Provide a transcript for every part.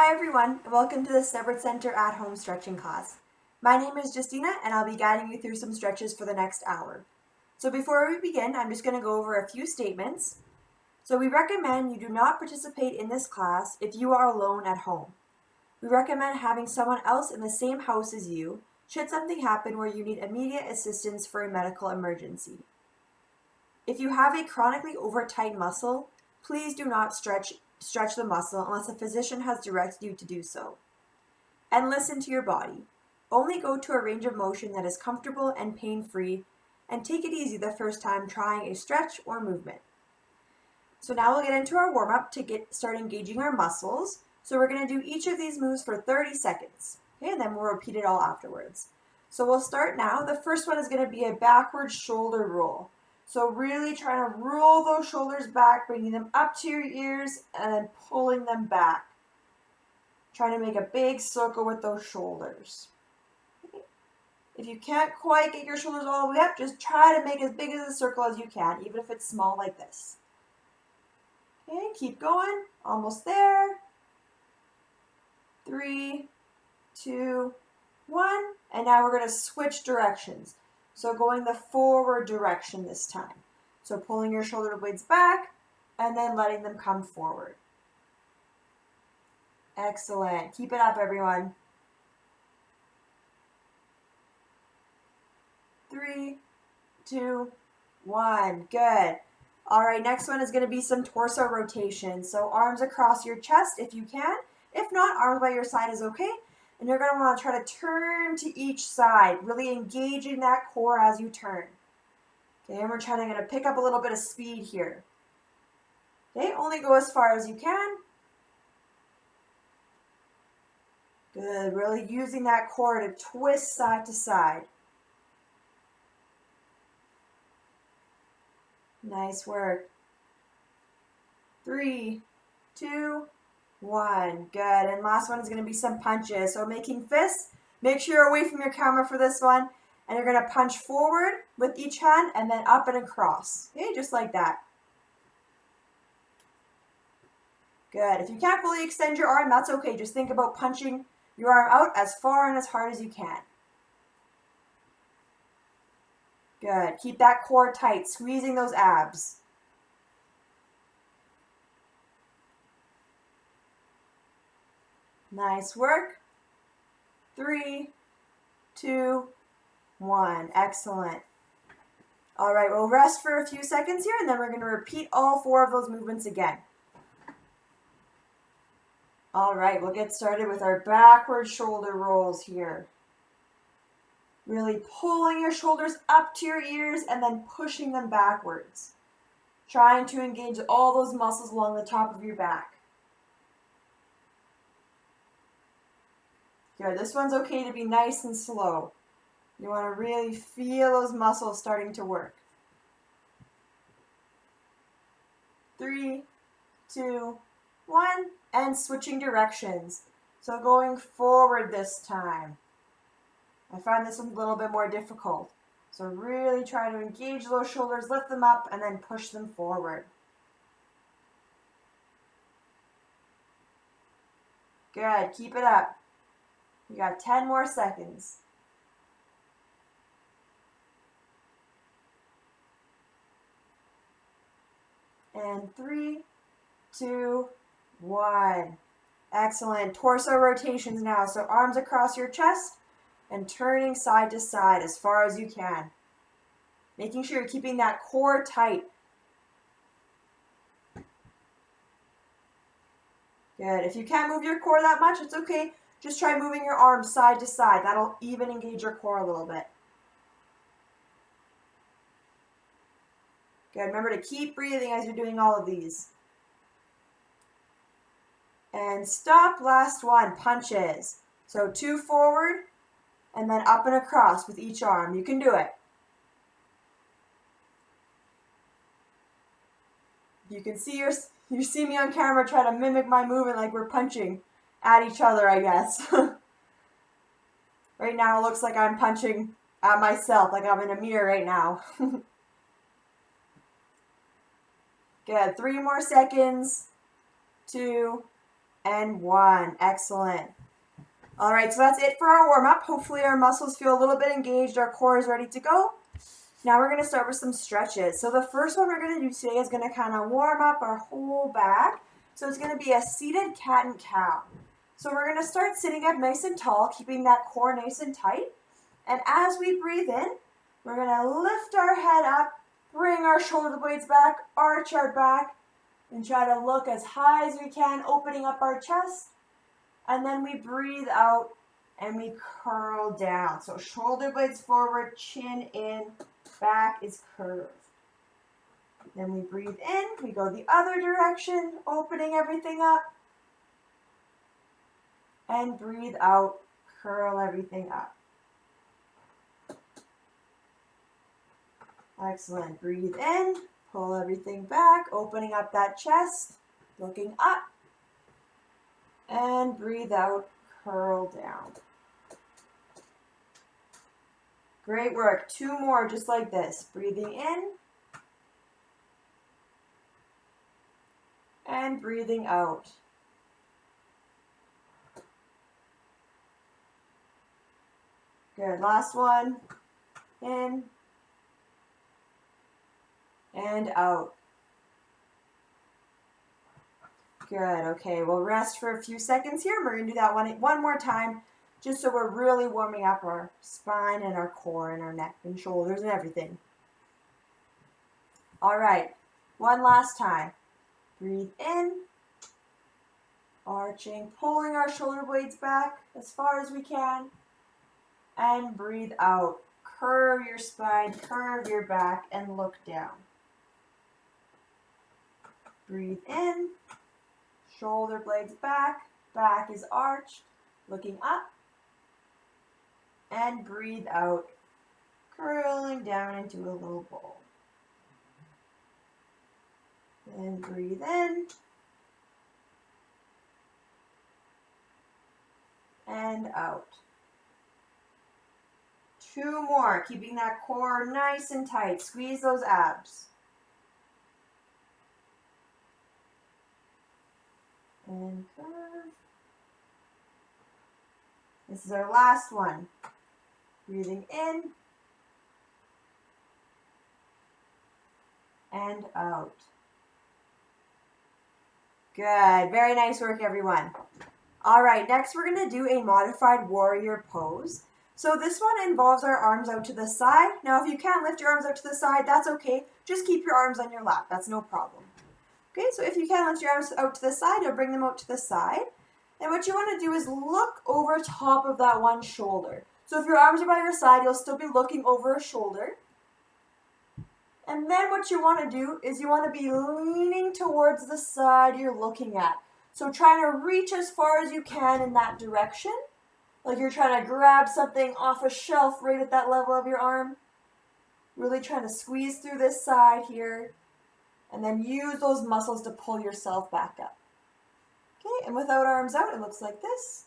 Hi everyone, and welcome to the Steadward Centre at-home stretching class. My name is Justina, and I'll be guiding you through some stretches for the next hour. So before we begin, I'm just going to go over a few statements. So we recommend you do not participate in this class if you are alone at home. We recommend having someone else in the same house as you should something happen where you need immediate assistance for a medical emergency. If you have a chronically over-tight muscle, please do not stretch the muscle unless a physician has directed you to do so. And listen to your body. Only go to a range of motion that is comfortable and pain-free, and take it easy the first time trying a stretch or movement. So now we'll get into our warm-up to start engaging our muscles. So we're going to do each of these moves for 30 seconds, okay? And then we'll repeat it all afterwards. So we'll start now. The first one is going to be a backward shoulder roll. So really trying to roll those shoulders back, bringing them up to your ears and then pulling them back. Trying to make a big circle with those shoulders. Okay. If you can't quite get your shoulders all the way up, just try to make as big as a circle as you can, even if it's small like this. Okay, keep going. Almost there. 3, 2, 1. And now we're going to switch directions. So going the forward direction this time. So pulling your shoulder blades back and then letting them come forward. Excellent. Keep it up, everyone. 3, 2, 1. Good. All right, next one is going to be some torso rotation. So arms across your chest if you can. If not, arms by your side is okay. And you're going to want to try to turn to each side, really engaging that core as you turn. Okay, and we're going to pick up a little bit of speed here. Okay, only go as far as you can. Good, really using that core to twist side to side. Nice work. 3, 2, 1. Good. And last one is going to be some punches. So making fists. Make sure you're away from your camera for this one. And you're going to punch forward with each hand and then up and across. Okay, just like that. Good. If you can't fully extend your arm, that's okay. Just think about punching your arm out as far and as hard as you can. Good. Keep that core tight, squeezing those abs. Nice work. 3, 2, 1. Excellent. All right, we'll rest for a few seconds here, and then we're going to repeat all 4 of those movements again. All right, we'll get started with our backward shoulder rolls here. Really pulling your shoulders up to your ears and then pushing them backwards. Trying to engage all those muscles along the top of your back. Good. This one's okay to be nice and slow. You want to really feel those muscles starting to work. 3, 2, 1, and switching directions. So going forward this time. I find this a little bit more difficult. So really try to engage those shoulders, lift them up, and then push them forward. Good. Keep it up. You got 10 more seconds. And 3, 2, 1. Excellent. Torso rotations now. So arms across your chest and turning side to side as far as you can. Making sure you're keeping that core tight. Good. If you can't move your core that much, it's okay. Just try moving your arms side to side. That'll even engage your core a little bit. Good. Remember to keep breathing as you're doing all of these. And stop. Last one. Punches. So 2 forward and then up and across with each arm. You can do it. You can see you see me on camera try to mimic my movement like we're punching at each other, I guess. Right now it looks like I'm punching at myself, like I'm in a mirror right now. Good. 3 more seconds. 2, and 1. Excellent. All right, so that's it for our warm-up. Hopefully our muscles feel a little bit engaged. Our core is ready to go. Now we're going to start with some stretches. So the first one we're going to do today is going to kind of warm up our whole back. So it's going to be a seated cat and cow. So we're going to start sitting up nice and tall, keeping that core nice and tight. And as we breathe in, we're going to lift our head up, bring our shoulder blades back, arch our back, and try to look as high as we can, opening up our chest. And then we breathe out and we curl down. So shoulder blades forward, chin in, back is curved. Then we breathe in, we go the other direction, opening everything up. And breathe out, curl everything up. Excellent. Breathe in, pull everything back, opening up that chest, looking up. And breathe out, curl down. Great work. 2 more just like this. Breathing in. And breathing out. Good. Last one. In. And out. Good. Okay, we'll rest for a few seconds here. We're going to do that one more time, just so we're really warming up our spine and our core and our neck and shoulders and everything. All right, one last time. Breathe in, arching, pulling our shoulder blades back as far as we can, and breathe out. Curve your spine, curve your back, and look down. Breathe in. Shoulder blades back, back is arched, looking up, and breathe out, curling down into a little bowl. And breathe in, and out. 2 more, keeping that core nice and tight. Squeeze those abs. And curve. This is our last one. Breathing in and out. Good. Very nice work, everyone. All right, next we're going to do a modified warrior pose. So this one involves our arms out to the side. Now, if you can't lift your arms out to the side, that's okay. Just keep your arms on your lap. That's no problem. Okay, so if you can lift your arms out to the side, you'll bring them out to the side. And what you want to do is look over top of that one shoulder. So if your arms are by your side, you'll still be looking over a shoulder. And then what you want to do is you want to be leaning towards the side you're looking at. So trying to reach as far as you can in that direction. Like you're trying to grab something off a shelf right at that level of your arm. Really trying to squeeze through this side here. And then use those muscles to pull yourself back up. Okay, and without arms out, it looks like this.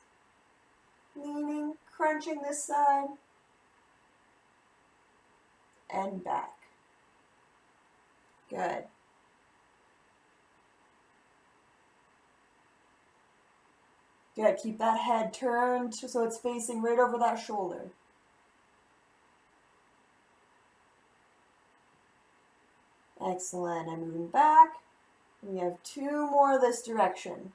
Leaning, crunching this side. And back. Good. Good, keep that head turned so it's facing right over that shoulder. Excellent, and moving back. We have 2 more this direction.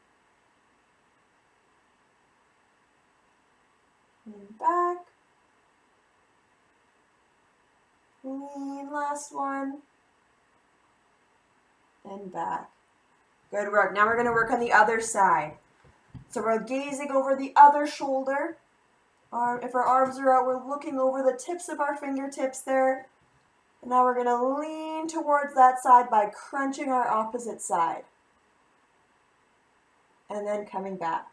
And back. Lean, last one. And back. Good work. Now we're going to work on the other side. So we're gazing over the other shoulder. If our arms are out, we're looking over the tips of our fingertips there. And now we're going to lean towards that side by crunching our opposite side. And then coming back.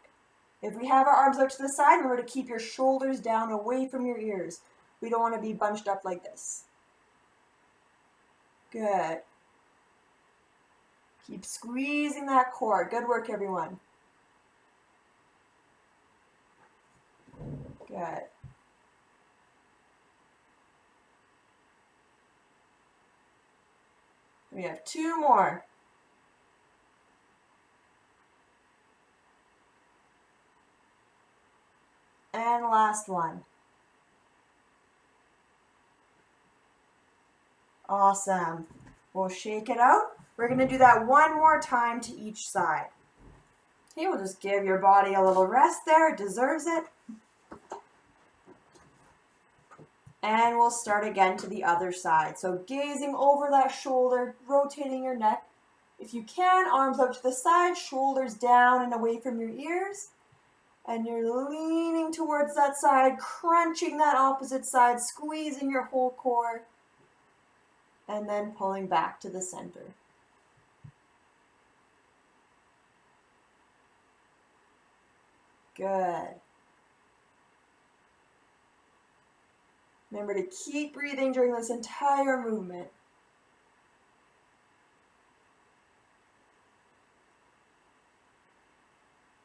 If we have our arms out to the side, remember to keep your shoulders down away from your ears. We don't want to be bunched up like this. Good. Keep squeezing that core. Good work, everyone. Good. We have 2 more. And last one. Awesome. We'll shake it out. We're going to do that one more time to each side. Okay, we'll just give your body a little rest there. It deserves it. And we'll start again to the other side. So gazing over that shoulder, rotating your neck. If you can, arms out to the side, shoulders down and away from your ears. And you're leaning towards that side, crunching that opposite side, squeezing your whole core. And then pulling back to the center. Good. Remember to keep breathing during this entire movement.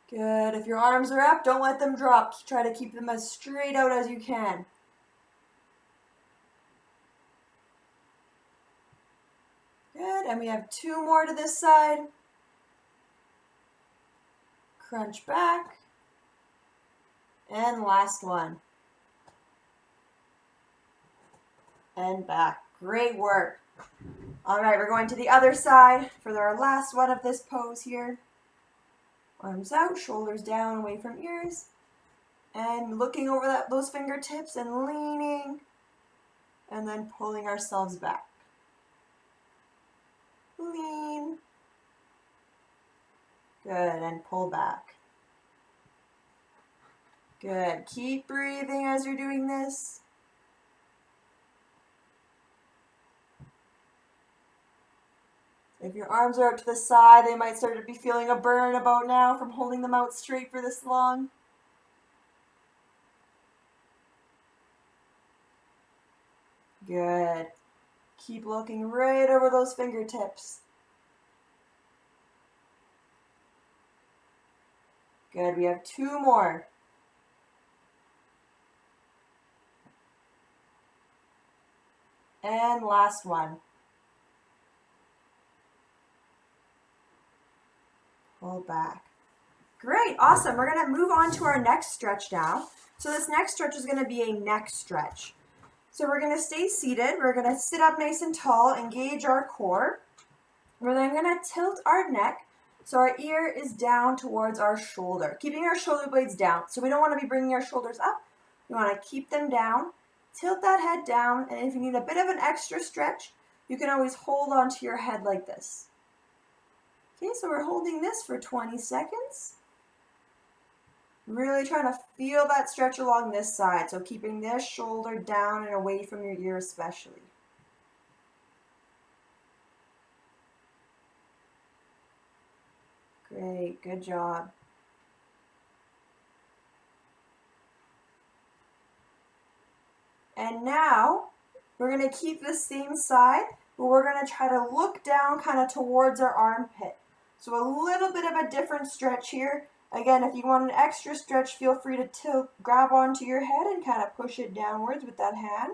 Good. If your arms are up, don't let them drop. Try to keep them as straight out as you can. Good. And we have 2 more to this side. Crunch back. And last one. And back. Great work. All right, we're going to the other side for our last one of this pose here. Arms out, shoulders down, away from ears. And looking over those fingertips and leaning. And then pulling ourselves back. Lean. Good, and pull back. Good. Keep breathing as you're doing this. If your arms are out to the side, they might start to be feeling a burn about now from holding them out straight for this long. Good. Keep looking right over those fingertips. Good. We have 2 more. And last one. Pull back. Great, awesome. We're going to move on to our next stretch now. So this next stretch is going to be a neck stretch. So we're going to stay seated. We're going to sit up nice and tall, engage our core. We're then going to tilt our neck so our ear is down towards our shoulder, keeping our shoulder blades down. So we don't want to be bringing our shoulders up. We want to keep them down. Tilt that head down, and if you need a bit of an extra stretch, you can always hold onto your head like this. Okay, so we're holding this for 20 seconds. Really trying to feel that stretch along this side, so keeping this shoulder down and away from your ear especially. Great, good job. And now, we're going to keep the same side, but we're going to try to look down kind of towards our armpit. So a little bit of a different stretch here. Again, if you want an extra stretch, feel free to grab onto your head and kind of push it downwards with that hand.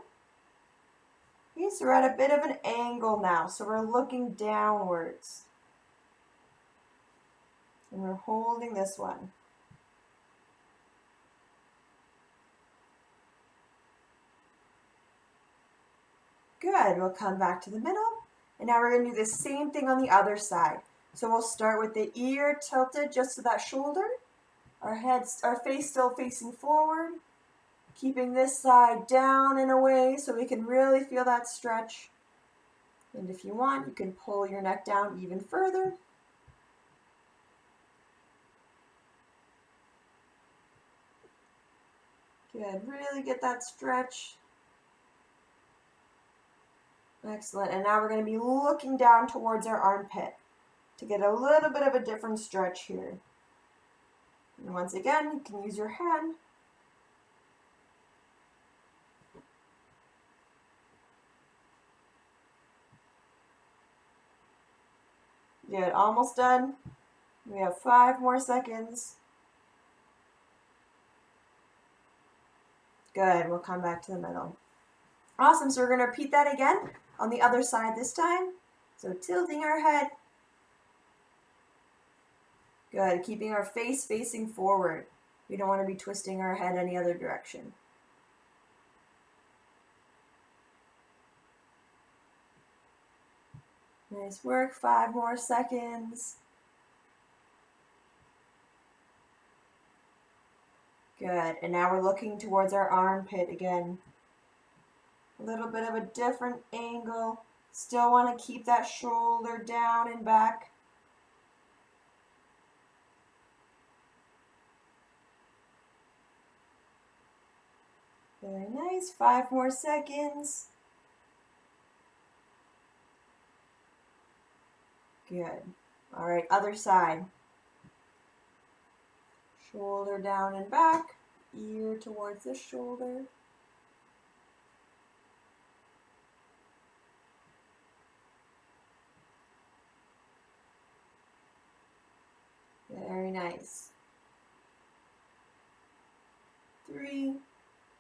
Okay, so we're at a bit of an angle now, so we're looking downwards. And we're holding this one. Good, we'll come back to the middle. And now we're going to do the same thing on the other side. So we'll start with the ear tilted just to that shoulder. Our face still facing forward. Keeping this side down and away so we can really feel that stretch. And if you want, you can pull your neck down even further. Good, really get that stretch. Excellent, and now we're going to be looking down towards our armpit to get a little bit of a different stretch here. And once again, you can use your hand. Good, almost done. We have 5 more seconds. Good, we'll come back to the middle. Awesome, so we're going to repeat that again on the other side this time. So tilting our head. Good, keeping our face facing forward. We don't want to be twisting our head any other direction. Nice work, 5 more seconds. Good, and now we're looking towards our armpit again. A little bit of a different angle. Still want to keep that shoulder down and back. Very nice, 5 more seconds. Good. All right, other side. Shoulder down and back, ear towards the shoulder. Very nice. 3,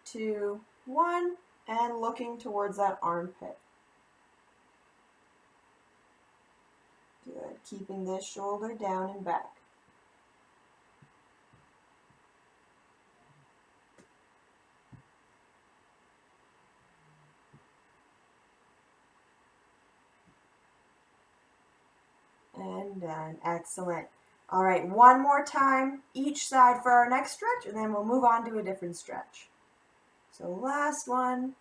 2, 1, and looking towards that armpit. Good, keeping this shoulder down and back. And done. Excellent. All right, one more time each side for our next stretch, and then we'll move on to a different stretch. So last one.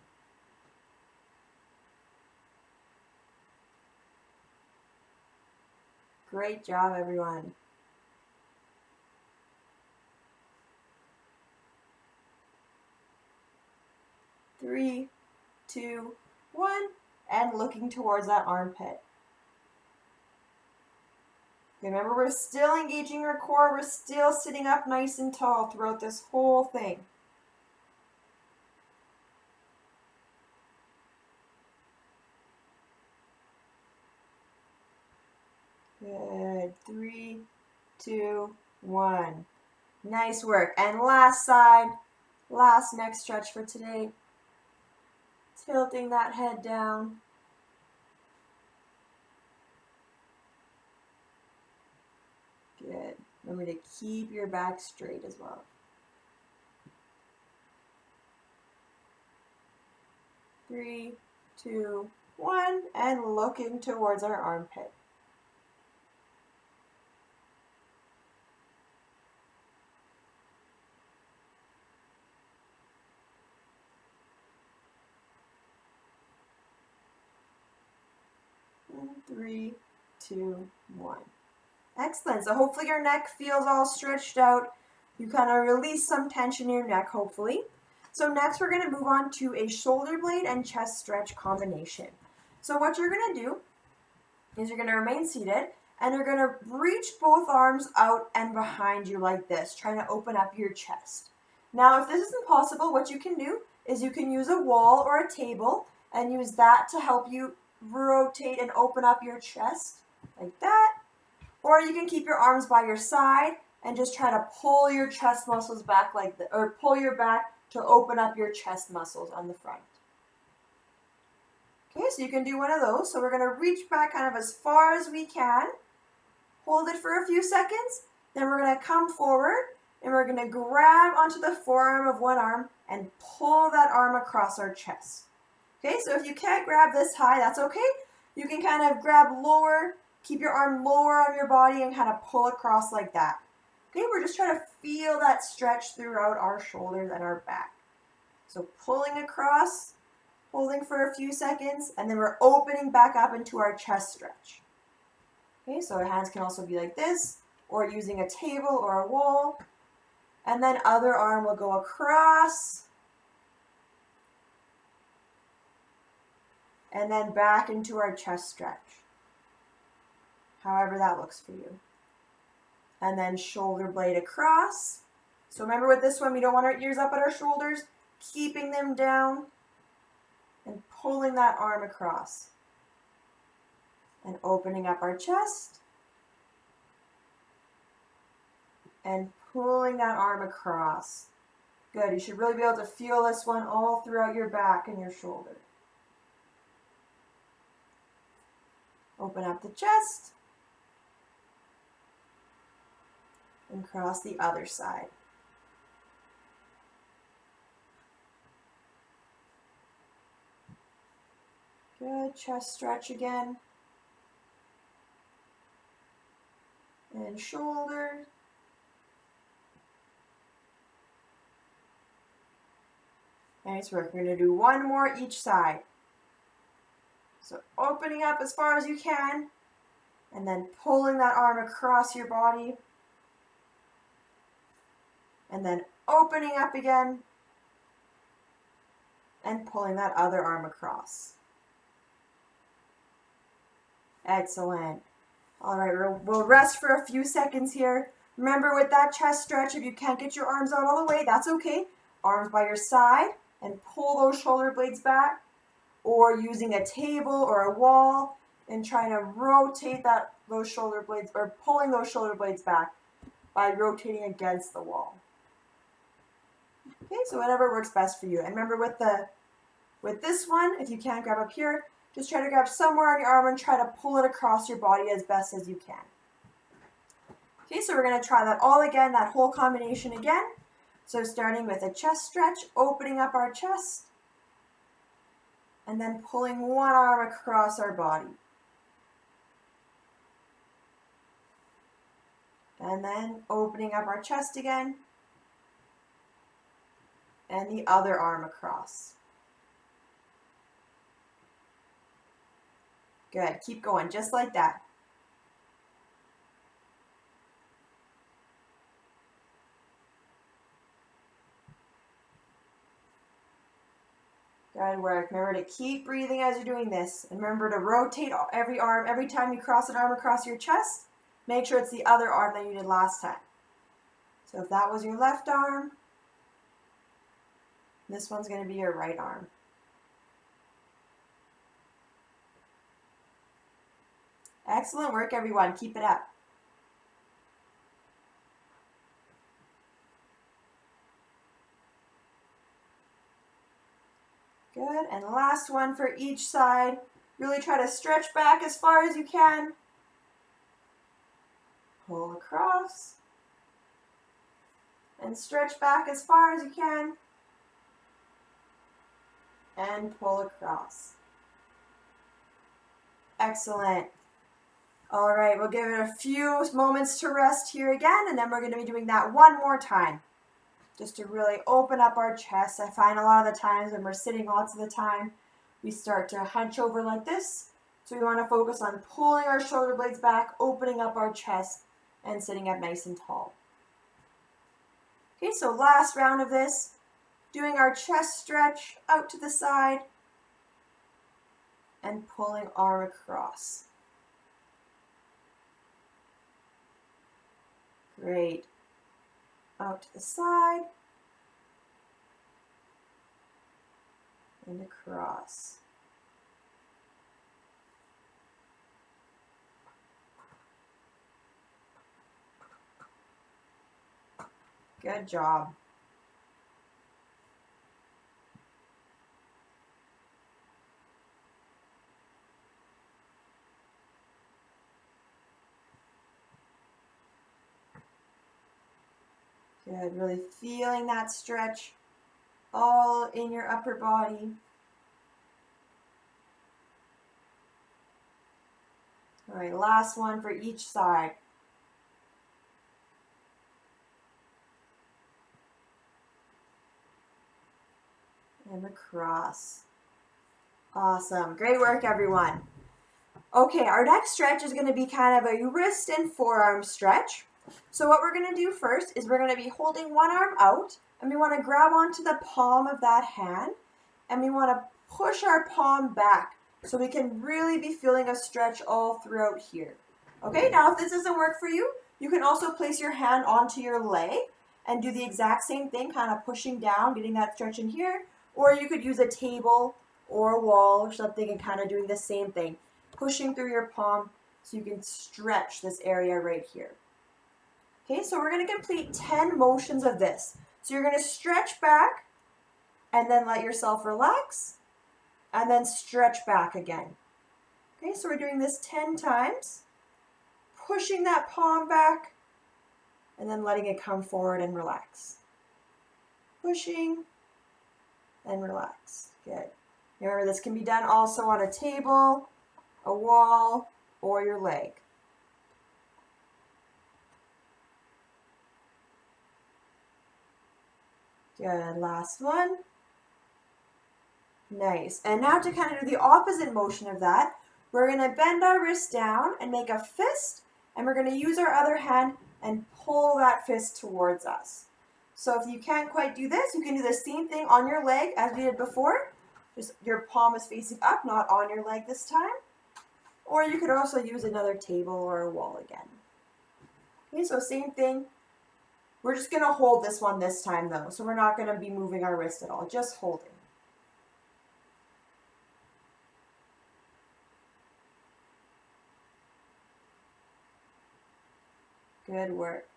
Great job, everyone. Three, 2, 1, and looking towards that armpit. Remember, we're still engaging our core. We're still sitting up nice and tall throughout this whole thing. Good. 3, 2, 1. Nice work. And last side, last neck stretch for today. Tilting that head down. Good. Remember to keep your back straight as well. Three, 2, 1, and looking towards our armpit. And 3, 2, 1. Excellent. So hopefully your neck feels all stretched out. You kind of release some tension in your neck, hopefully. So next we're going to move on to a shoulder blade and chest stretch combination. So what you're going to do is you're going to remain seated and you're going to reach both arms out and behind you like this, trying to open up your chest. Now, if this isn't possible, what you can do is you can use a wall or a table and use that to help you rotate and open up your chest like that. Or you can keep your arms by your side and just try to pull your chest muscles back like that, or pull your back to open up your chest muscles on the front. Okay, so you can do one of those. So we're going to reach back kind of as far as we can. Hold it for a few seconds. Then we're going to come forward and we're going to grab onto the forearm of one arm and pull that arm across our chest. Okay, so if you can't grab this high, that's okay. You can kind of grab lower. Keep your arm lower on your body and kind of pull across like that. Okay, we're just trying to feel that stretch throughout our shoulders and our back. So pulling across, holding for a few seconds, and then we're opening back up into our chest stretch. Okay, so our hands can also be like this, or using a table or a wall. And then other arm will go across. And then back into our chest stretch. However that looks for you. And then shoulder blade across. So remember with this one, we don't want our ears up at our shoulders, keeping them down and pulling that arm across. And opening up our chest. And pulling that arm across. Good, you should really be able to feel this one all throughout your back and your shoulder. Open up the chest. And cross the other side. Good, chest stretch again. And shoulder. Nice work. We're going to do one more each side. So opening up as far as you can, and then pulling that arm across your body. And then opening up again, and pulling that other arm across. Excellent. All right, we'll rest for a few seconds here. Remember, with that chest stretch, if you can't get your arms out all the way, that's okay. Arms by your side, and pull those shoulder blades back, or using a table or a wall and trying to rotate those shoulder blades, or pulling those shoulder blades back by rotating against the wall. Okay, so whatever works best for you. And remember, with this one, if you can't grab up here, just try to grab somewhere on your arm and try to pull it across your body as best as you can. Okay, so we're going to try that all again, that whole combination again. So starting with a chest stretch, opening up our chest, and then pulling one arm across our body. And then opening up our chest again, and the other arm across. Good, keep going, just like that. Good work. Remember to keep breathing as you're doing this. And remember to rotate every arm. Every time you cross an arm across your chest, make sure it's the other arm that you did last time. So if that was your left arm, this one's going to be your right arm. Excellent work, everyone. Keep it up. Good, and last one for each side. Really try to stretch back as far as you can. Pull across. And stretch back as far as you can. And pull across. Excellent. All right, we'll give it a few moments to rest here again, and then we're going to be doing that one more time. Just to really open up our chest. I find a lot of the times when we're sitting lots of the time, we start to hunch over like this. So we want to focus on pulling our shoulder blades back, opening up our chest, and sitting up nice and tall. Okay, so last round of this, doing our chest stretch out to the side, and pulling arm across. Great. Out to the side, and across. Good job. Good, really feeling that stretch all in your upper body. All right, last one for each side. And across. Awesome, great work everyone. Okay, our next stretch is going to be kind of a wrist and forearm stretch. So what we're going to do first is we're going to be holding one arm out, and we want to grab onto the palm of that hand, and we want to push our palm back so we can really be feeling a stretch all throughout here. Okay, now if this doesn't work for you, you can also place your hand onto your leg and do the exact same thing, kind of pushing down, getting that stretch in here, or you could use a table or a wall or something and kind of doing the same thing, pushing through your palm so you can stretch this area right here. Okay, so we're going to complete 10 motions of this. So you're going to stretch back and then let yourself relax and then stretch back again. Okay, so we're doing this 10 times, pushing that palm back and then letting it come forward and relax. Pushing and relax. Good. Remember, this can be done also on a table, a wall, or your leg. Good, last one. Nice. And now to kind of do the opposite motion of that, we're going to bend our wrist down and make a fist, and we're going to use our other hand and pull that fist towards us. So if you can't quite do this, you can do the same thing on your leg as we did before. Just your palm is facing up, not on your leg this time. Or you could also use another table or a wall again. Okay, so same thing. We're just going to hold this one this time though, so we're not going to be moving our wrist at all, just holding. Good work.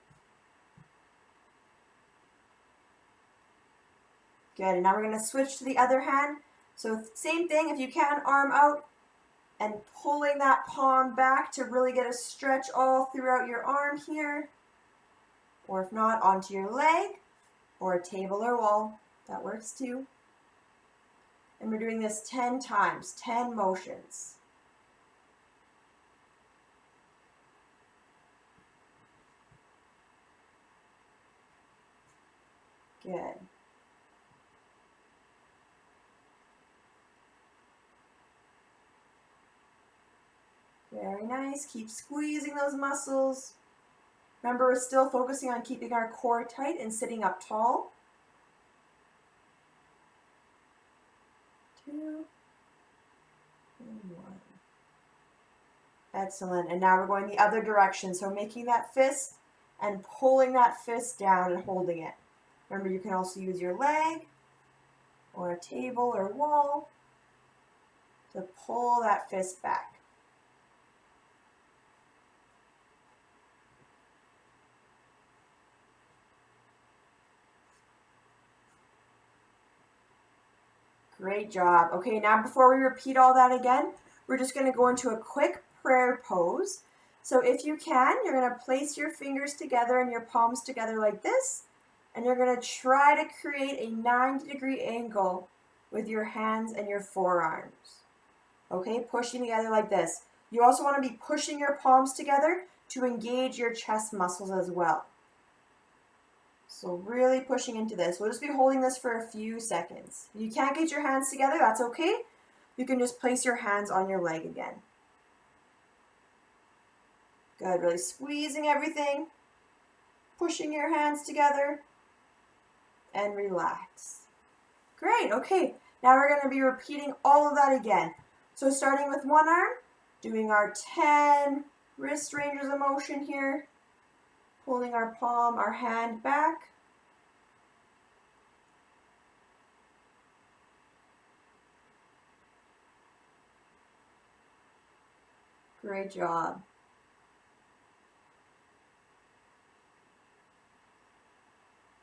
Good, and now we're going to switch to the other hand. So same thing, if you can, arm out and pulling that palm back to really get a stretch all throughout your arm here. Or if not, onto your leg or a table or wall. That works too. And we're doing this 10 times, 10 motions. Good. Very nice. Keep squeezing those muscles. Remember, we're still focusing on keeping our core tight and sitting up tall. 2 and 1. Excellent. And now we're going the other direction. So making that fist and pulling that fist down and holding it. Remember, you can also use your leg or a table or wall to pull that fist back. Great job. Okay, now before we repeat all that again, we're just going to go into a quick prayer pose. So if you can, you're going to place your fingers together and your palms together like this, and you're going to try to create a 90-degree angle with your hands and your forearms. Okay, pushing together like this. You also want to be pushing your palms together to engage your chest muscles as well. So really pushing into this. We'll just be holding this for a few seconds. If you can't get your hands together, that's okay. You can just place your hands on your leg again. Good, really squeezing everything, pushing your hands together, and relax. Great, okay. Now we're going to be repeating all of that again. So starting with one arm, doing our 10 wrist ranges of motion here, pulling our palm, our hand back. Great job.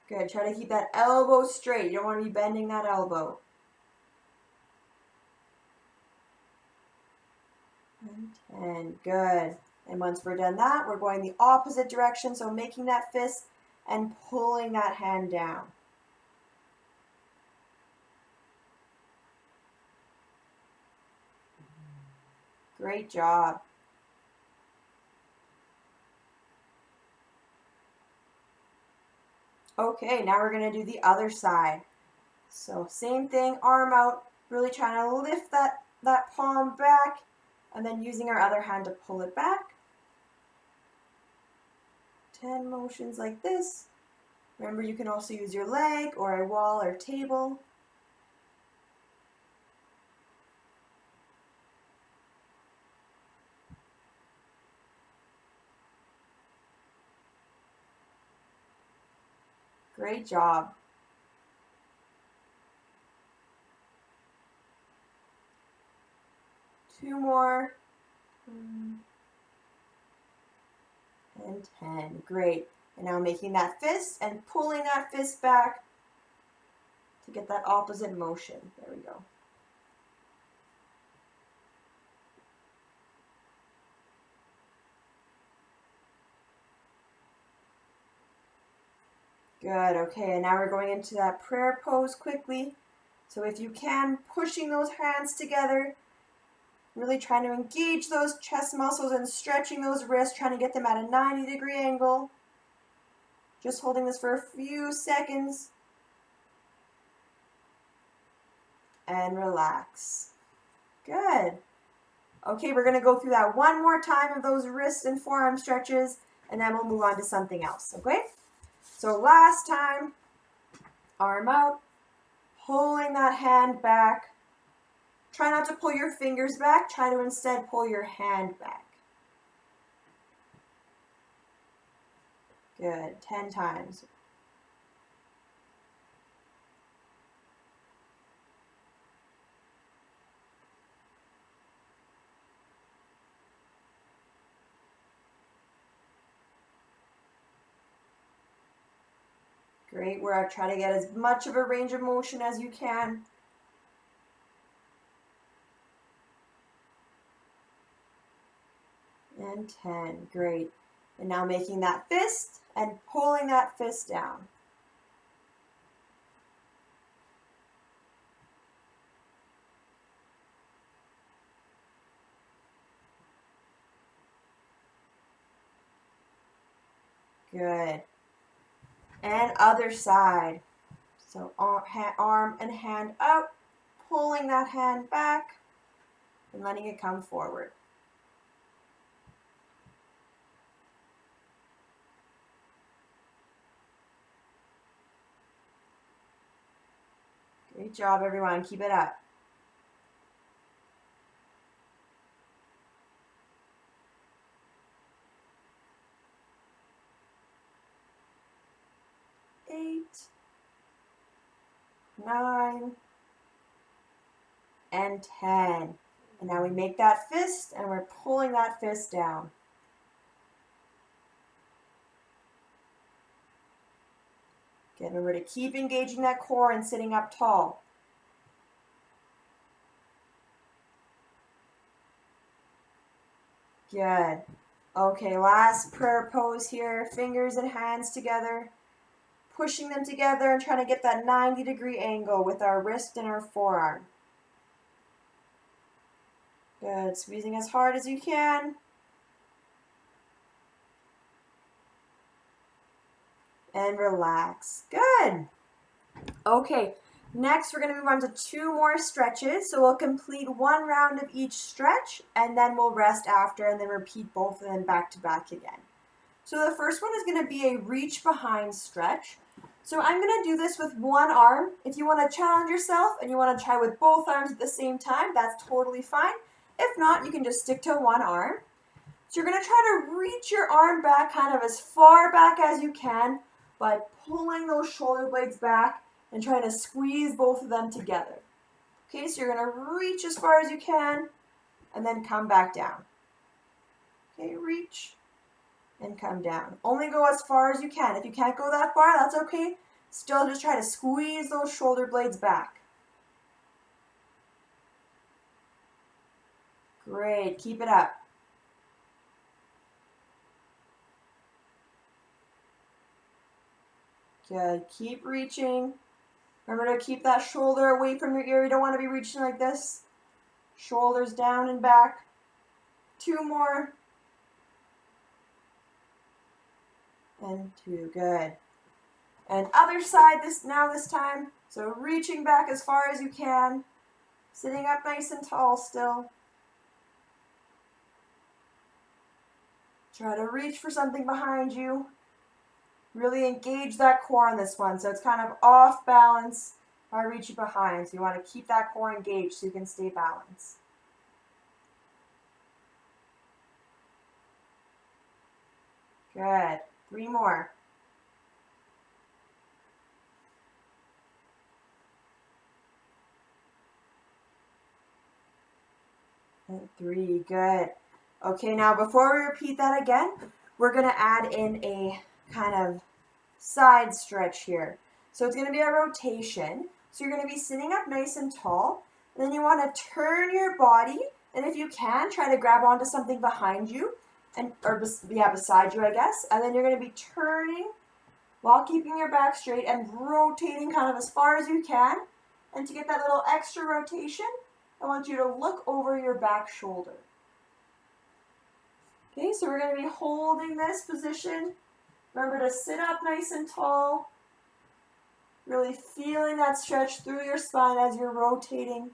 Good, try to keep that elbow straight. You don't want to be bending that elbow. And good. And once we're done that, we're going the opposite direction, so making that fist and pulling that hand down. Great job. Okay, now we're going to do the other side. So same thing, arm out, really trying to lift that palm back, and then using our other hand to pull it back. 10 motions like this. Remember, you can also use your leg or a wall or table. Great job. Two more. And 10. Great. And now making that fist and pulling that fist back to get that opposite motion. There we go. Good. Okay, and now we're going into that prayer pose quickly. So if you can, pushing those hands together, really trying to engage those chest muscles and stretching those wrists, trying to get them at a 90-degree angle. Just holding this for a few seconds. And relax. Good. Okay, we're going to go through that one more time of those wrist and forearm stretches, and then we'll move on to something else, okay? So last time, arm out, pulling that hand back. Try not to pull your fingers back. Try to instead pull your hand back. Good. 10 times. Great work. Try to get as much of a range of motion as you can. And 10. Great. And now making that fist and pulling that fist down. Good. And other side. So arm and hand out, pulling that hand back and letting it come forward. Great job, everyone. Keep it up. Eight, 9, and 10. And now we make that fist and we're pulling that fist down. Again, remember to keep engaging that core and sitting up tall. Good. Okay, last prayer pose here. Fingers and hands together. Pushing them together and trying to get that 90-degree angle with our wrist and our forearm. Good. Squeezing as hard as you can. And relax. Good. Okay, next we're going to move on to 2 more stretches. So we'll complete 1 round of each stretch and then we'll rest after and then repeat both of them back to back again. So the first one is going to be a reach behind stretch. So I'm going to do this with one arm. If you want to challenge yourself and you want to try with both arms at the same time, that's totally fine. If not, you can just stick to one arm. So you're going to try to reach your arm back kind of as far back as you can by pulling those shoulder blades back and trying to squeeze both of them together. Okay, so you're going to reach as far as you can and then come back down. Okay, reach and come down. Only go as far as you can. If you can't go that far, that's okay. Still just try to squeeze those shoulder blades back. Great, keep it up. Good, keep reaching. Remember to keep that shoulder away from your ear. You don't want to be reaching like this. Shoulders down and back. 2 more. And 2, good. And other side this time. So reaching back as far as you can. Sitting up nice and tall still. Try to reach for something behind you. Really engage that core on this one. So it's kind of off balance by reaching behind. So you want to keep that core engaged so you can stay balanced. Good. 3 more. And 3, good. Okay, now before we repeat that again, we're going to add in a kind of side stretch here. So it's going to be a rotation. So you're going to be sitting up nice and tall. And then you want to turn your body. And if you can, try to grab onto something behind you. Beside you, I guess. And then you're going to be turning while keeping your back straight and rotating kind of as far as you can. And to get that little extra rotation, I want you to look over your back shoulder. Okay, so we're going to be holding this position. Remember to sit up nice and tall. Really feeling that stretch through your spine as you're rotating.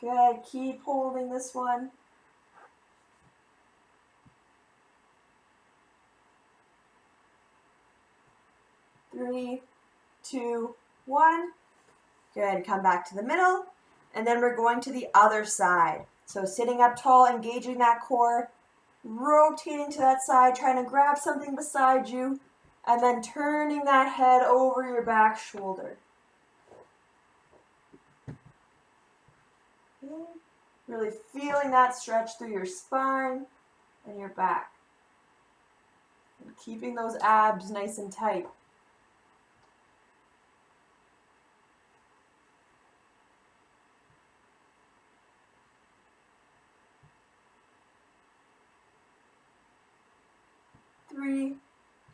Good, keep holding this one. Three, two, one. Good, come back to the middle. And then we're going to the other side. So sitting up tall, engaging that core, rotating to that side, trying to grab something beside you, and then turning that head over your back shoulder. Okay. Really feeling that stretch through your spine and your back. And keeping those abs nice and tight. Three,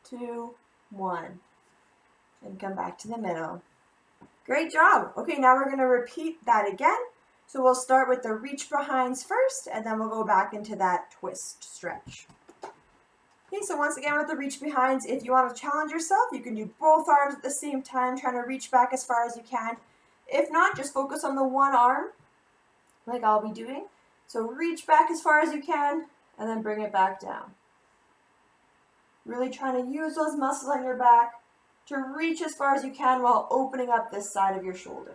two, one. And come back to the middle. Great job. Okay, now we're going to repeat that again. So we'll start with the reach behinds first, and then we'll go back into that twist stretch. Okay, so once again with the reach behinds, if you want to challenge yourself, you can do both arms at the same time, trying to reach back as far as you can. If not, just focus on the one arm, like I'll be doing. So reach back as far as you can, and then bring it back down. Really trying to use those muscles on your back to reach as far as you can while opening up this side of your shoulder.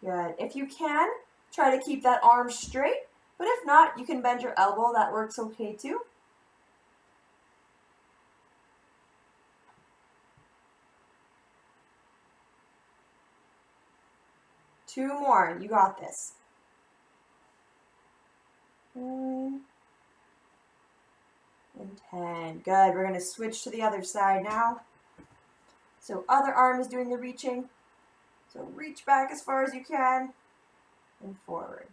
Good. If you can, try to keep that arm straight, but if not, you can bend your elbow. That works okay too. Two more. You got this. 9 and 10. Good. We're going to switch to the other side now. So other arm is doing the reaching. So reach back as far as you can and forward.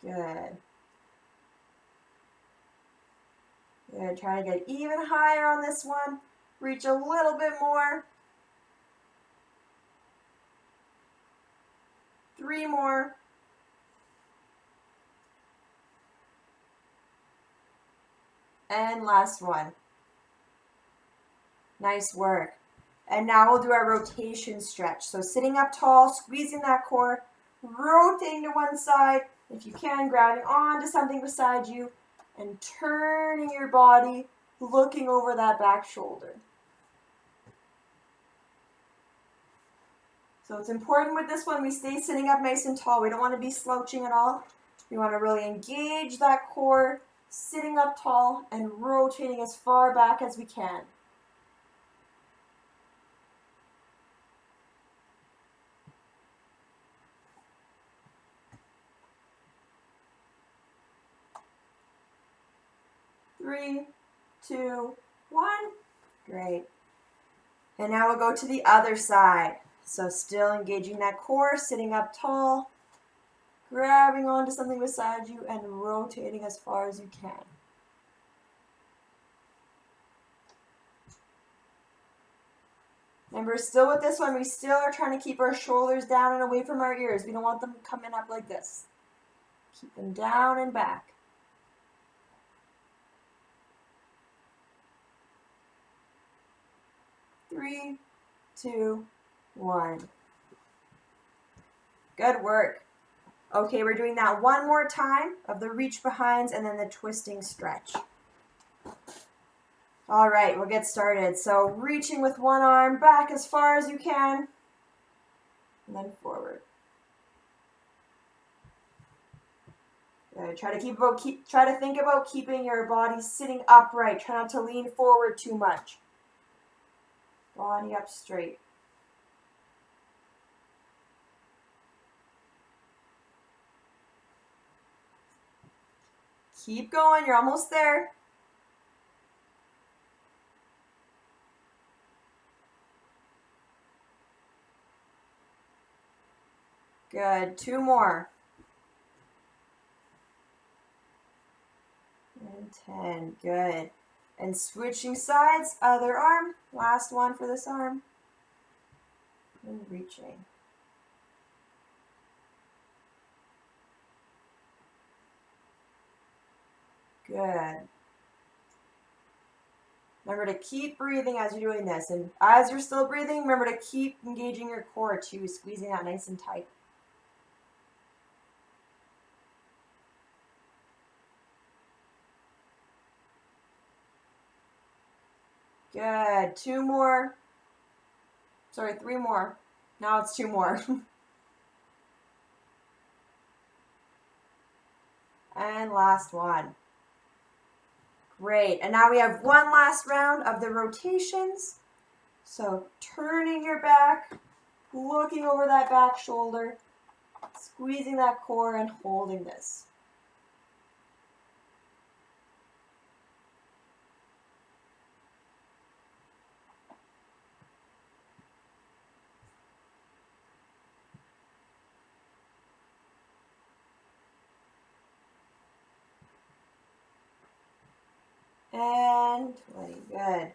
Good. Good. Try to get even higher on this one. Reach a little bit more. 3 more. And last one. Nice work. And now we'll do our rotation stretch. So sitting up tall, squeezing that core, rotating to one side. If you can, grabbing onto something beside you and turning your body, looking over that back shoulder. So it's important with this one, we stay sitting up nice and tall. We don't want to be slouching at all. We want to really engage that core, sitting up tall and rotating as far back as we can. Three, two, one. Great. And now we'll go to the other side. So still engaging that core, sitting up tall, grabbing onto something beside you and rotating as far as you can. Remember, still with this one, we still are trying to keep our shoulders down and away from our ears. We don't want them coming up like this. Keep them down and back. Three, two, one. Good work. Okay, we're doing that one more time of the reach behinds and then the twisting stretch. All right, we'll get started. So reaching with one arm back as far as you can, and then forward. Good. Try to think about keeping your body sitting upright. Try not to lean forward too much. Body up straight. Keep going, you're almost there. Good. 2 more. And 10. Good. And switching sides, other arm. Last one for this arm. And reaching. Good. Remember to keep breathing as you're doing this. And as you're still breathing, remember to keep engaging your core too, squeezing that nice and tight. Good. 2 more. Sorry, 3 more. Now it's 2 more. And last one. Great. And now we have one last round of the rotations. So turning your back, looking over that back shoulder, squeezing that core and holding this. And 20, good.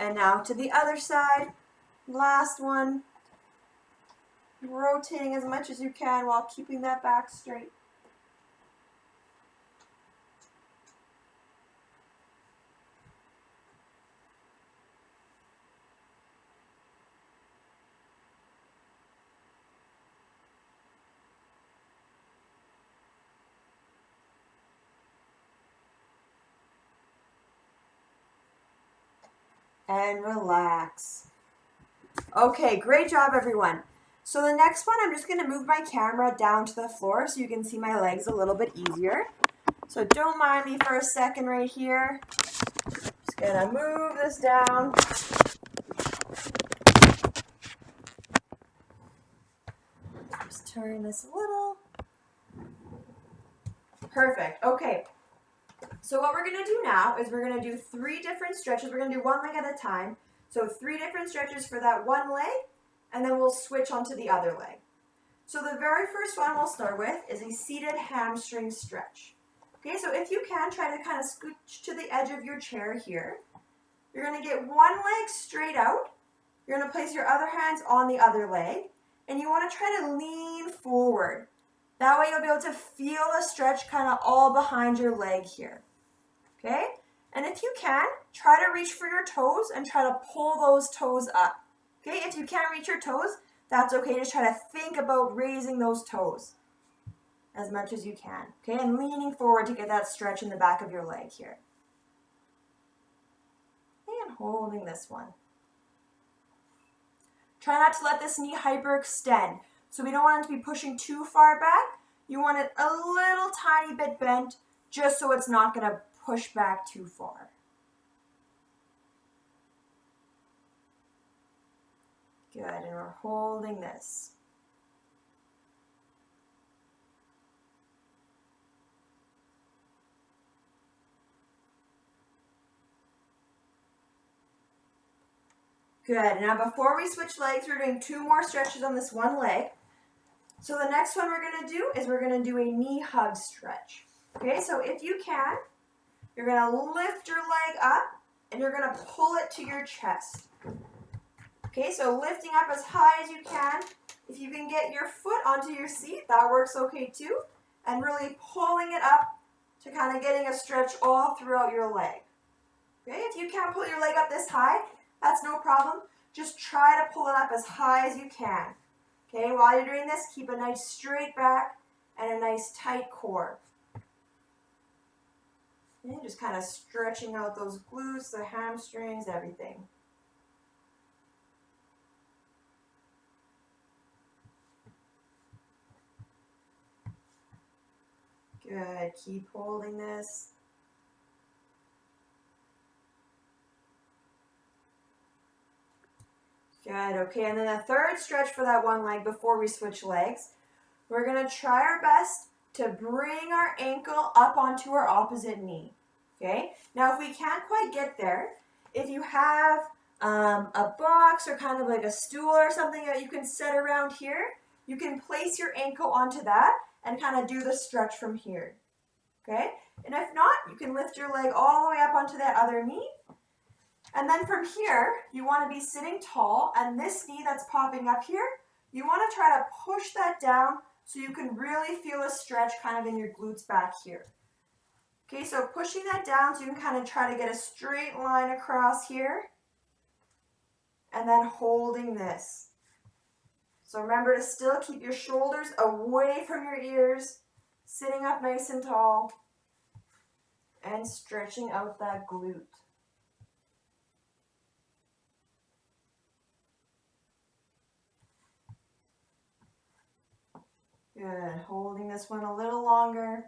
And now to the other side, last one. Rotating as much as you can while keeping that back straight. And relax. Okay, great job everyone. So the next one, I'm just going to move my camera down to the floor so you can see my legs a little bit easier. So don't mind me for a second right here. Just going to move this down. Just turn this a little. Perfect. Okay. So what we're going to do now is we're going to do 3 different stretches. We're going to do one leg at a time. So 3 different stretches for that one leg, and then we'll switch onto the other leg. So the very first one we'll start with is a seated hamstring stretch. Okay, so if you can, try to kind of scooch to the edge of your chair here. You're going to get one leg straight out. You're going to place your other hands on the other leg, and you want to try to lean forward. That way you'll be able to feel the stretch kind of all behind your leg here. Okay? And if you can, try to reach for your toes and try to pull those toes up. Okay? If you can't reach your toes, that's okay. Just try to think about raising those toes as much as you can. Okay? And leaning forward to get that stretch in the back of your leg here. And holding this one. Try not to let this knee hyperextend. So we don't want it to be pushing too far back. You want it a little tiny bit bent just so it's not going to push back too far. Good, and we're holding this. Good, now before we switch legs, we're doing 2 more stretches on this one leg. So the next one we're going to do is we're going to do a knee hug stretch. Okay, so if you can, you're going to lift your leg up and you're going to pull it to your chest. Okay, so lifting up as high as you can. If you can get your foot onto your seat, that works okay too. And really pulling it up to kind of getting a stretch all throughout your leg. Okay, if you can't pull your leg up this high, that's no problem. Just try to pull it up as high as you can. Okay, while you're doing this, keep a nice straight back and a nice tight core. And just kind of stretching out those glutes, the hamstrings, everything. Good, keep holding this. Good, okay, and then the third stretch for that one leg before we switch legs. We're going to try our best to bring our ankle up onto our opposite knee. Okay, now if we can't quite get there, if you have a box or kind of like a stool or something that you can set around here, you can place your ankle onto that and kind of do the stretch from here. Okay? And if not, you can lift your leg all the way up onto that other knee. And then from here, you want to be sitting tall, and this knee that's popping up here, you want to try to push that down so you can really feel a stretch kind of in your glutes back here. Okay, so pushing that down so you can kind of try to get a straight line across here, and then holding this. So remember to still keep your shoulders away from your ears, sitting up nice and tall, and stretching out that glute. Good, holding this one a little longer.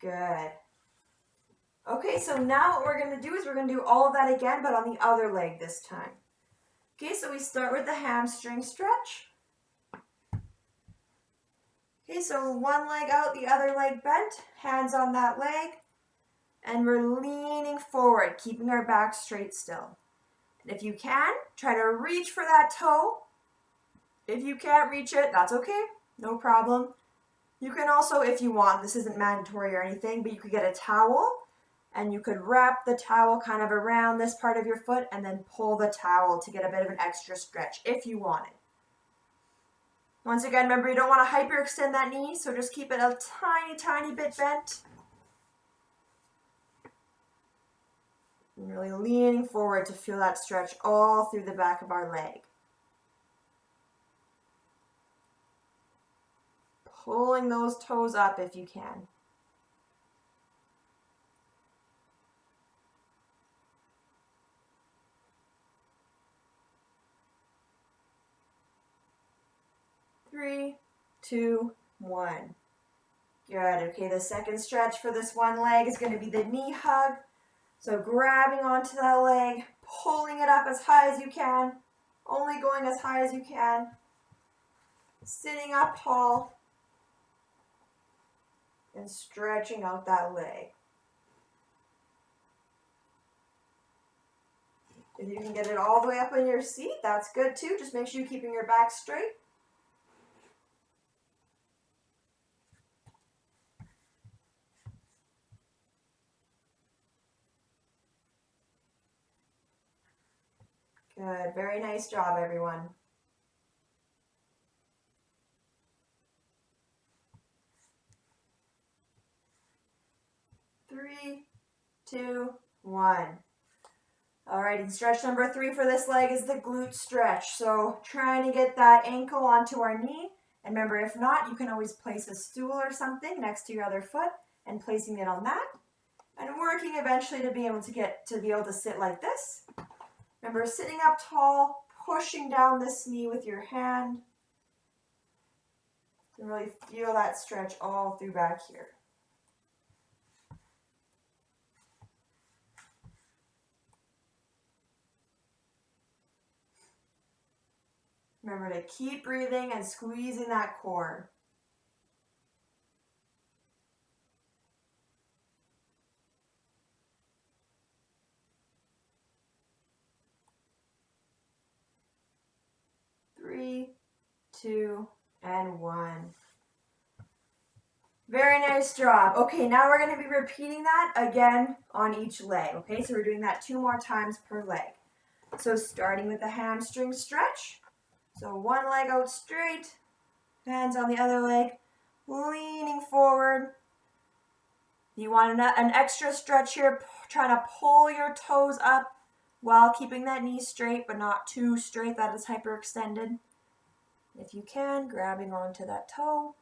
Good. Okay, so now what we're going to do is we're going to do all of that again, but on the other leg this time. Okay, so we start with the hamstring stretch. Okay, so one leg out, the other leg bent, hands on that leg, and we're leaning forward, keeping our back straight still. And if you can, try to reach for that toe. If you can't reach it, that's okay, no problem. You can also, if you want, this isn't mandatory or anything, but you could get a towel, and you could wrap the towel kind of around this part of your foot and then pull the towel to get a bit of an extra stretch if you want it. Once again, remember you don't want to hyperextend that knee, so just keep it a tiny, tiny bit bent. And really leaning forward to feel that stretch all through the back of our leg. Pulling those toes up if you can. Three, two, one. Good. Okay, the second stretch for this one leg is going to be the knee hug. So grabbing onto that leg, pulling it up as high as you can, only going as high as you can, sitting up tall, and stretching out that leg. If you can get it all the way up in your seat, that's good too. Just make sure you're keeping your back straight. Good. Very nice job, everyone. Three, two, one. All right, and stretch number 3 for this leg is the glute stretch. So trying to get that ankle onto our knee. And remember, if not, you can always place a stool or something next to your other foot and placing it on that. And working eventually to be able to sit like this. Remember, sitting up tall, pushing down this knee with your hand. And really feel that stretch all through back here. Remember to keep breathing and squeezing that core. Three, two, and one. Very nice job. Okay, now we're going to be repeating that again on each leg. Okay, so we're doing that 2 more times per leg. So starting with the hamstring stretch. So one leg out straight, hands on the other leg, leaning forward. You want an extra stretch here, trying to pull your toes up while keeping that knee straight, but not too straight that is hyperextended. If you can, grabbing onto that toe.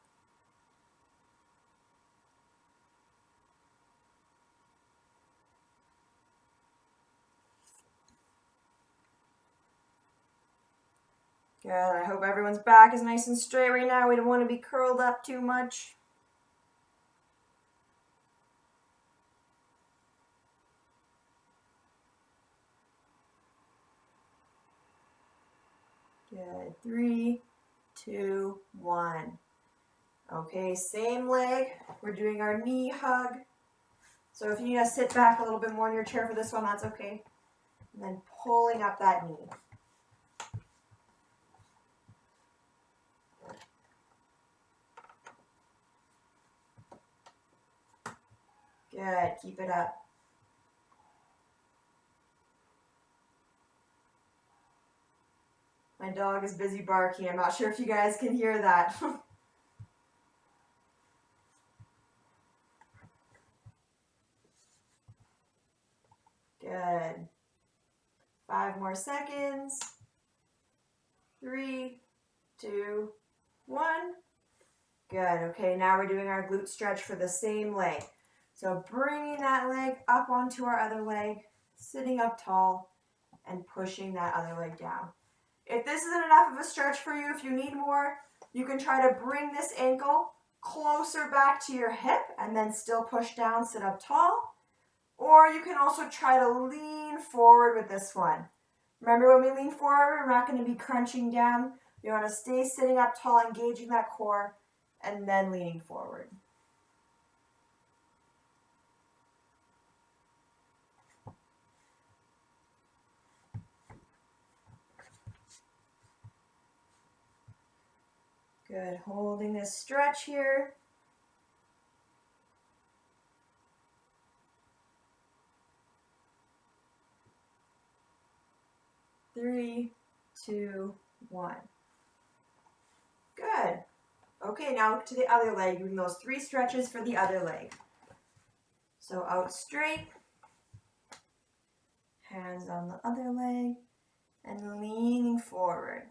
Good. I hope everyone's back is nice and straight right now. We don't want to be curled up too much. Good. 3, 2, 1. Okay, same leg. We're doing our knee hug. So if you need to sit back a little bit more in your chair for this one, that's okay. And then pulling up that knee. Good, keep it up. My dog is busy barking. I'm not sure if you guys can hear that. Good. 5 more seconds. 3, 2, 1. Good. Okay, now we're doing our glute stretch for the same leg. So bringing that leg up onto our other leg, sitting up tall, and pushing that other leg down. If this isn't enough of a stretch for you, if you need more, you can try to bring this ankle closer back to your hip and then still push down, sit up tall. Or you can also try to lean forward with this one. Remember, when we lean forward, we're not going to be crunching down. You want to stay sitting up tall, engaging that core, and then leaning forward. Good, holding this stretch here. Three, 2, 1. Good. Okay, now to the other leg, doing those 3 stretches for the other leg. So out straight, hands on the other leg, and leaning forward.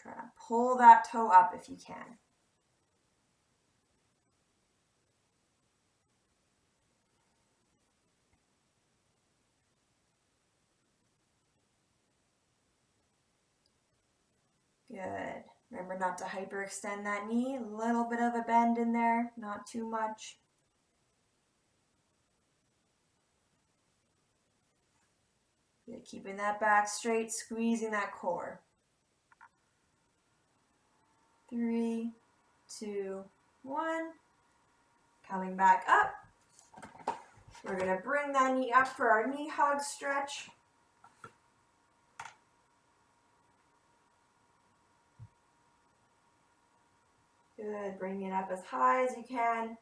Try to pull that toe up if you can. Good. Remember not to hyperextend that knee. A little bit of a bend in there, not too much. Good. Keeping that back straight, squeezing that core. 3, 2, 1. Coming back up. We're going to bring that knee up for our knee hug stretch. Good, bring it up as high as you can.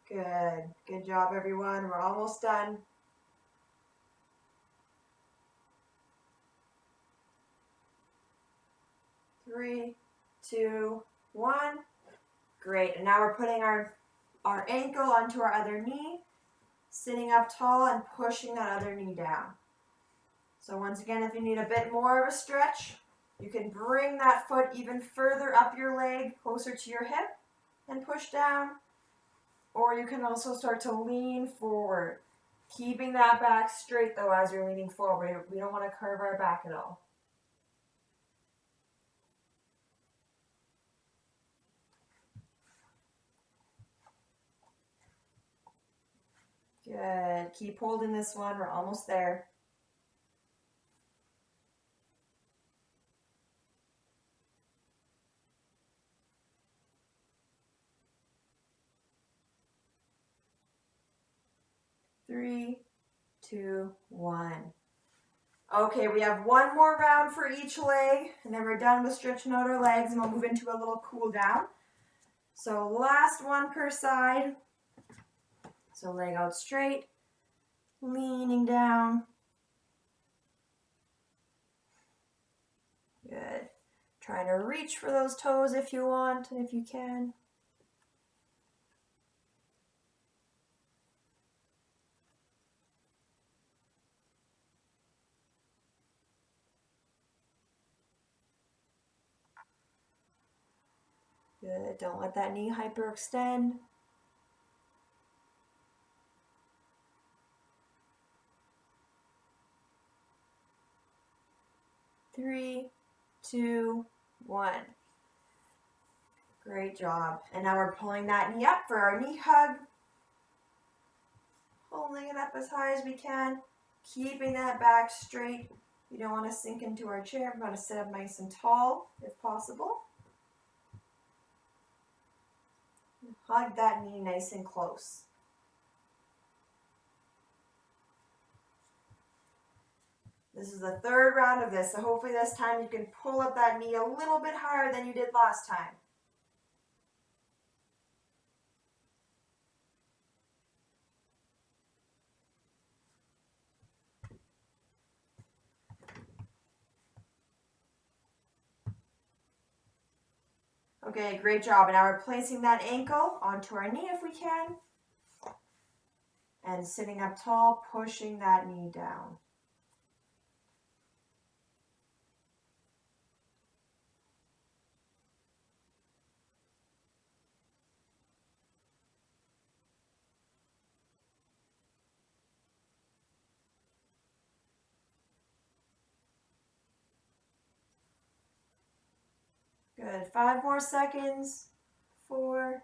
Good, good job everyone, we're almost done. Three, 2, 1. Great, and now we're putting our ankle onto our other knee, sitting up tall and pushing that other knee down. So once again, if you need a bit more of a stretch, you can bring that foot even further up your leg, closer to your hip, and push down. Or you can also start to lean forward, keeping that back straight though as you're leaning forward. We don't want to curve our back at all. Good. Keep holding this one. We're almost there. Three, 2, 1. Okay, we have one more round for each leg, and then we're done with stretching out our legs, and we'll move into a little cool down. So last one per side. So leg out straight, leaning down. Good. Trying to reach for those toes if you want, and if you can. Good. Don't let that knee hyperextend. Three, 2, 1. Great job. And now we're pulling that knee up for our knee hug. Holding it up as high as we can. Keeping that back straight. We don't want to sink into our chair. I'm going to sit up nice and tall if possible. Hug that knee nice and close. This is the third round of this, so hopefully this time you can pull up that knee a little bit higher than you did last time. Okay, great job. And now we're placing that ankle onto our knee if we can. And sitting up tall, pushing that knee down. Good. 5 more seconds. 4,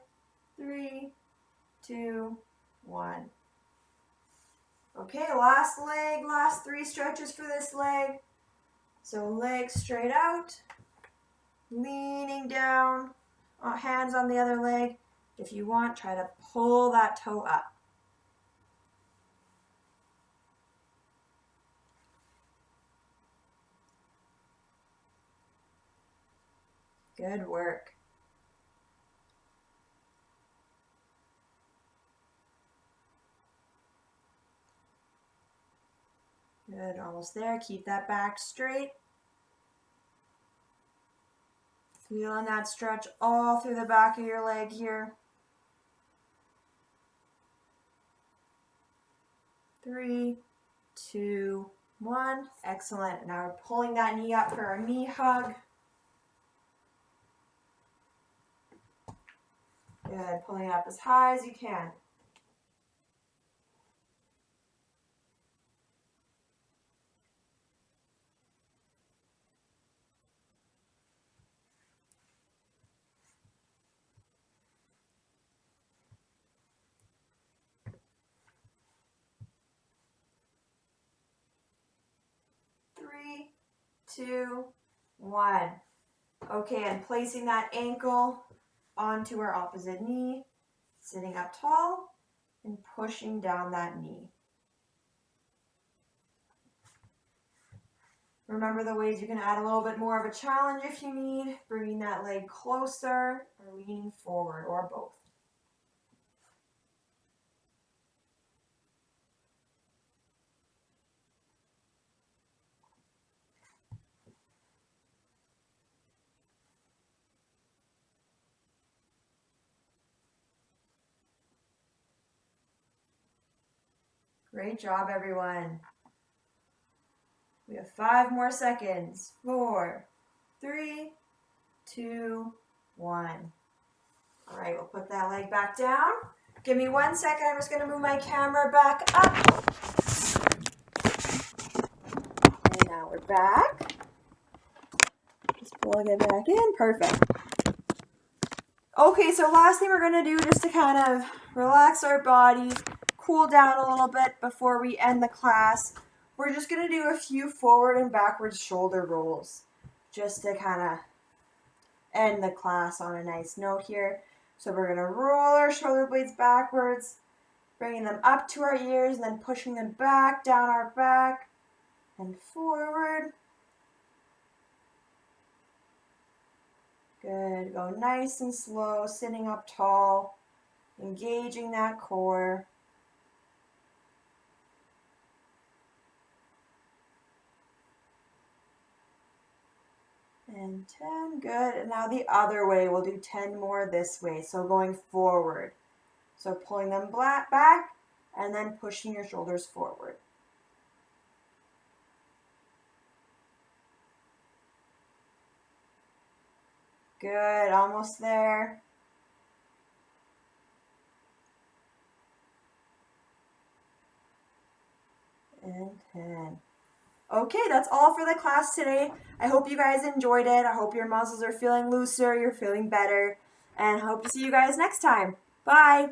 3, 2, 1. Okay, last leg, last 3 stretches for this leg. So legs straight out, leaning down, hands on the other leg. If you want, try to pull that toe up. Good work. Good, almost there. Keep that back straight. Feeling that stretch all through the back of your leg here. 3, 2, 1. Excellent. Now we're pulling that knee up for our knee hug. Good. Pulling it up as high as you can. Three, 2, 1. Okay, and placing that ankle onto our opposite knee, sitting up tall and pushing down that knee. Remember the ways you can add a little bit more of a challenge if you need, bringing that leg closer or leaning forward or both. Great job, everyone. We have 5 more seconds. 4, 3, 2, 1. All right, we'll put that leg back down. Give me 1 second. I'm just going to move my camera back up. And now we're back. Just plug it back in. Perfect. Okay, so last thing we're going to do just to kind of relax our body, cool down a little bit before we end the class. We're just going to do a few forward and backwards shoulder rolls just to kind of end the class on a nice note here. So we're going to roll our shoulder blades backwards, bringing them up to our ears and then pushing them back down our back and forward. Good. Go nice and slow, sitting up tall, engaging that core. And 10, good. And now the other way, we'll do 10 more this way. So going forward. So pulling them back and then pushing your shoulders forward. Good, almost there. And 10. Okay, that's all for the class today. I hope you guys enjoyed it. I hope your muscles are feeling looser, you're feeling better, and I hope to see you guys next time. Bye!